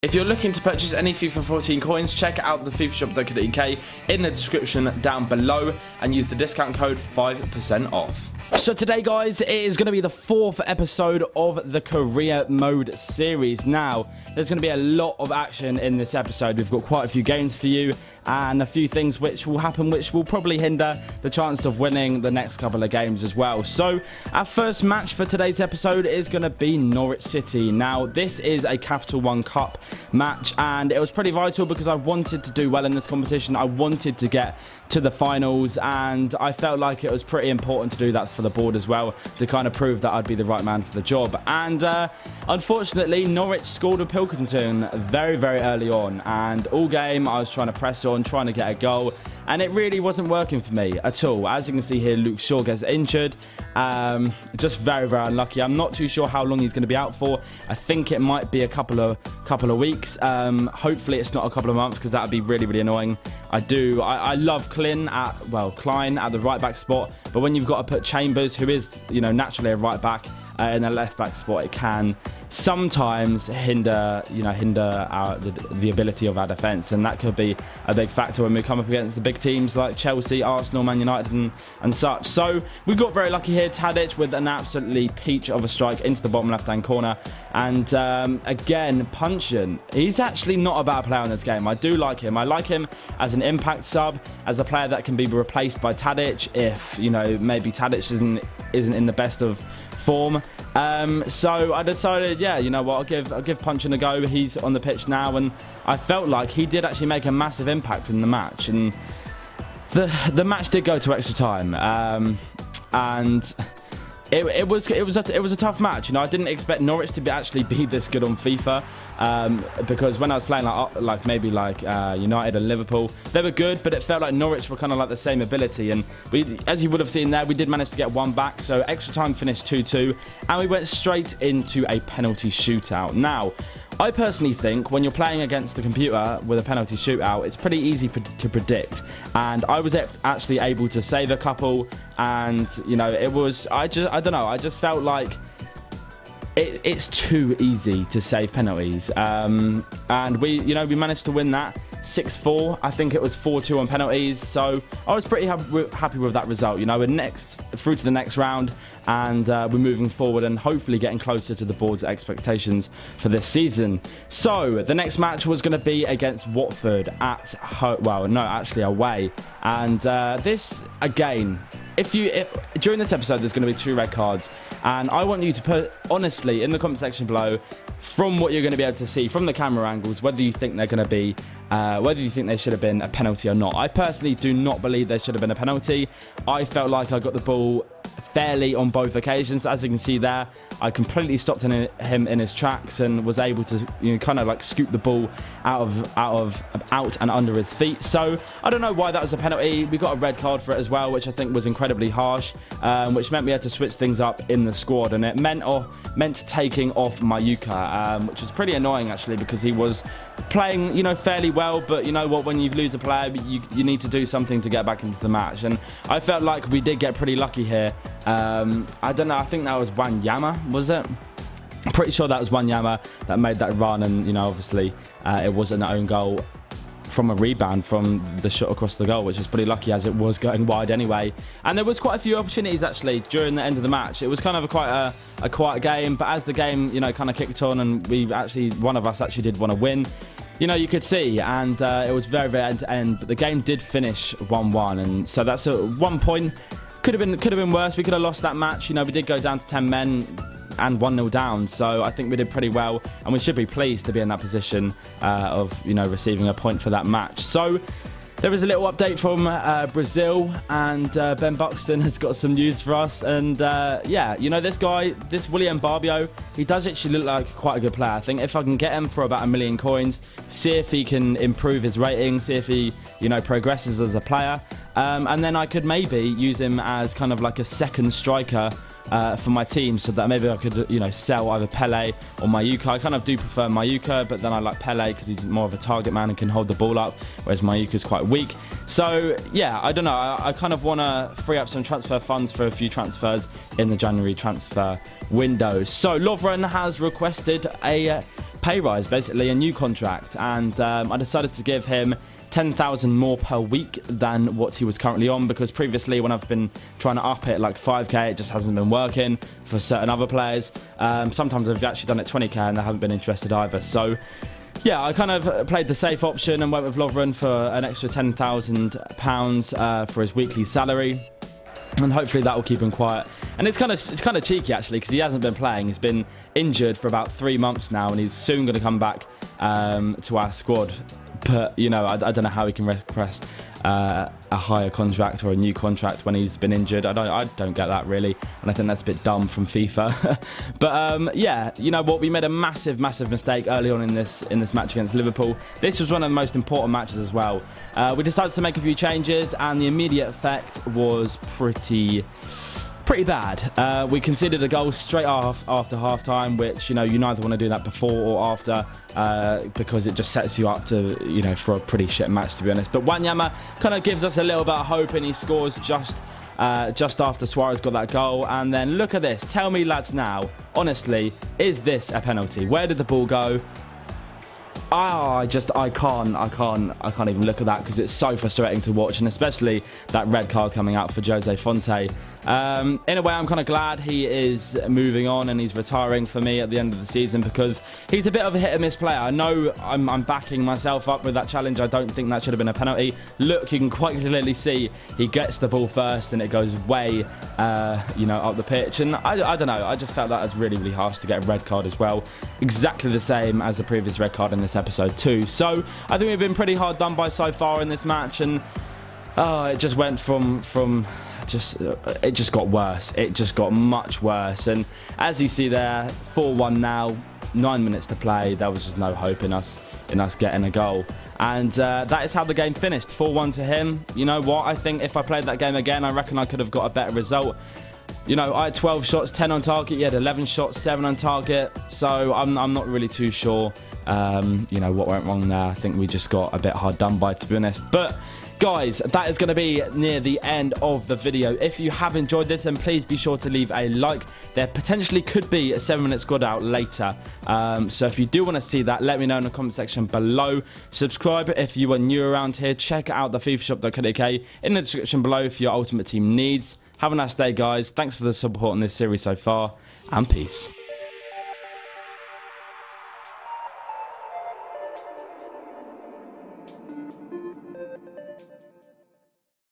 If you're looking to purchase any FIFA 14 coins, check out the FIFAshop.co.uk in the description down below and use the discount code 5% off. So today, guys, it is going to be the 4th episode of the career mode series. Now, there's going to be a lot of action in this episode. We've got quite a few games for you and a few things which will happen which will probably hinder the chance of winning the next couple of games as well. So our first match for today's episode is going to be Norwich City. Now, this is a Capital One Cup match and it was pretty vital because I wanted to do well in this competition. I wanted to get to the finals and I felt like it was pretty important to do that for the board as well, to kind of prove that I'd be the right man for the job. And unfortunately, Norwich scored a Pilkington very, very early on, and all game I was trying to press on, trying to get a goal, and it really wasn't working for me at all. As you can see here, Luke Shaw gets injured. Just very, very unlucky. I'm not too sure how long he's going to be out for. I think it might be a couple of weeks. Hopefully it's not a couple of months, because that would be really, really annoying. I love Klein at the right back spot, but when you've got to put Chambers, who is, you know, naturally a right back, in a left back spot, it can sometimes hinder the ability of our defence, and that could be a big factor when we come up against the big teams like Chelsea, Arsenal, Man United and such. So we got very lucky here. Tadic with an absolutely peach of a strike into the bottom left hand corner, and again, Puncheon, he's actually not a bad player in this game. I do like him. I like him as an impact sub, as a player that can be replaced by Tadic if, you know, maybe Tadic isn't in the best of form. So I decided, yeah, you know what, I'll give Puncheon a go. He's on the pitch now, and I felt like he did actually make a massive impact in the match, and the match did go to extra time, and it was a tough match. You know, I didn't expect Norwich to actually be this good on FIFA, because when I was playing maybe United and Liverpool, they were good, but it felt like Norwich were kind of like the same ability. And we, as you would have seen there, we did manage to get one back, so extra time finished 2-2, and we went straight into a penalty shootout. Now, I personally think when you're playing against the computer with a penalty shootout, it's pretty easy to predict, and I was actually able to save a couple, and, you know, it was, I don't know, I just felt like it's too easy to save penalties, and we managed to win that 6-4. I think it was 4-2 on penalties, so I was pretty happy with that result. You know, we're through to the next round, and we're moving forward and hopefully getting closer to the board's expectations for this season. So the next match was going to be against Watford at home, well, no, actually away, and this again, during this episode there's going to be 2 red cards, and I want you to put honestly in the comment section below, from what you're going to be able to see from the camera angles, whether you think they're going to be whether you think they should have been a penalty or not. I personally do not believe there should have been a penalty. I felt like I got the ball fairly on both occasions. As you can see there, I completely stopped him in his tracks and was able to, you know, kind of like scoop the ball out and under his feet. So I don't know why that was a penalty. We got a red card for it as well, which I think was incredibly harsh, which meant we had to switch things up in the squad, and it meant taking off Mayuka, which was pretty annoying actually, because he was playing, you know, fairly well, but you know what, when you lose a player, you need to do something to get back into the match, and I felt like we did get pretty lucky here. I don't know, I think that was Wanyama, was it? I'm pretty sure that was Wanyama that made that run, and, you know, obviously it wasn't an own goal from a rebound from the shot across the goal, which is pretty lucky as it was going wide anyway. And there was quite a few opportunities actually during the end of the match. It was kind of quite a quiet game, but as the game, you know, kind of kicked on, and one of us actually did want to win, you know, you could see, and it was very, very end to end, but the game did finish 1-1, and so that's at 1 point. Could have been worse. We could have lost that match. You know, we did go down to 10 men and 1-0 down, so I think we did pretty well, and we should be pleased to be in that position of, you know, receiving a point for that match. So there is a little update from Brazil, and Ben Buxton has got some news for us. And yeah, you know, this guy, this William Barbio, he does actually look like quite a good player. I think if I can get him for about 1 million coins, see if he can improve his rating, see if he, you know, progresses as a player, and then I could maybe use him as kind of like a second striker for my team, so that maybe I could, you know, sell either Pele or Mayuka. I kind of do prefer Mayuka, but then I like Pele because he's more of a target man and can hold the ball up, whereas Mayuka's quite weak. So yeah, I don't know, I kind of want to free up some transfer funds for a few transfers in the January transfer window. So Lovren has requested a pay rise, basically a new contract, and I decided to give him 10,000 more per week than what he was currently on, because previously when I've been trying to up it like 5k, it just hasn't been working for certain other players. Sometimes I've actually done it 20k and they haven't been interested either. So yeah, I kind of played the safe option and went with Lovren for an extra £10,000 for his weekly salary. And hopefully that will keep him quiet. And it's kind of cheeky actually, because he hasn't been playing. He's been injured for about 3 months now, and he's soon going to come back to our squad. But you know, I don't know how he can request a higher contract or a new contract when he's been injured. I don't get that really, and I think that's a bit dumb from FIFA. But yeah, you know what? We made a massive mistake early on in this match against Liverpool. This was one of the most important matches as well. We decided to make a few changes, and the immediate effect was pretty bad. We conceded a goal straight after half-time, which, you know, you neither want to do that before or after, because it just sets you up to, you know, for a pretty shit match, to be honest. But Wanyama kind of gives us a little bit of hope, and he scores just after Suarez got that goal. And then look at this. Tell me, lads, now, honestly, is this a penalty? Where did the ball go? I can't even look at that, because it's so frustrating to watch, and especially that red card coming out for Jose Fonte. In a way, I'm kind of glad he is moving on and he's retiring for me at the end of the season, because he's a bit of a hit and miss player. I know I'm backing myself up with that challenge. I don't think that should have been a penalty. Look, you can quite clearly see he gets the ball first and it goes way, you know, up the pitch. And I don't know. I just felt that was really harsh to get a red card as well. Exactly the same as the previous red card in this episode too. So I think we've been pretty hard done by so far in this match, and it just went it just got worse. It just got much worse. And as you see there, 4-1 now, 9 minutes to play. There was just no hope in us getting a goal. And that is how the game finished. 4-1 to him. You know what? I think if I played that game again, I reckon I could have got a better result. You know, I had 12 shots, 10 on target. You had 11 shots, 7 on target. So I'm not really too sure, you know, what went wrong there. I think we just got a bit hard done by, to be honest. But guys, that is going to be near the end of the video. If you have enjoyed this, then please be sure to leave a like. There potentially could be a 7-minute squad out later. So if you do want to see that, let me know in the comment section below. Subscribe if you are new around here. Check out the FIFAshop.co.uk in the description below for your ultimate team needs. Have a nice day, guys. Thanks for the support on this series so far, and peace.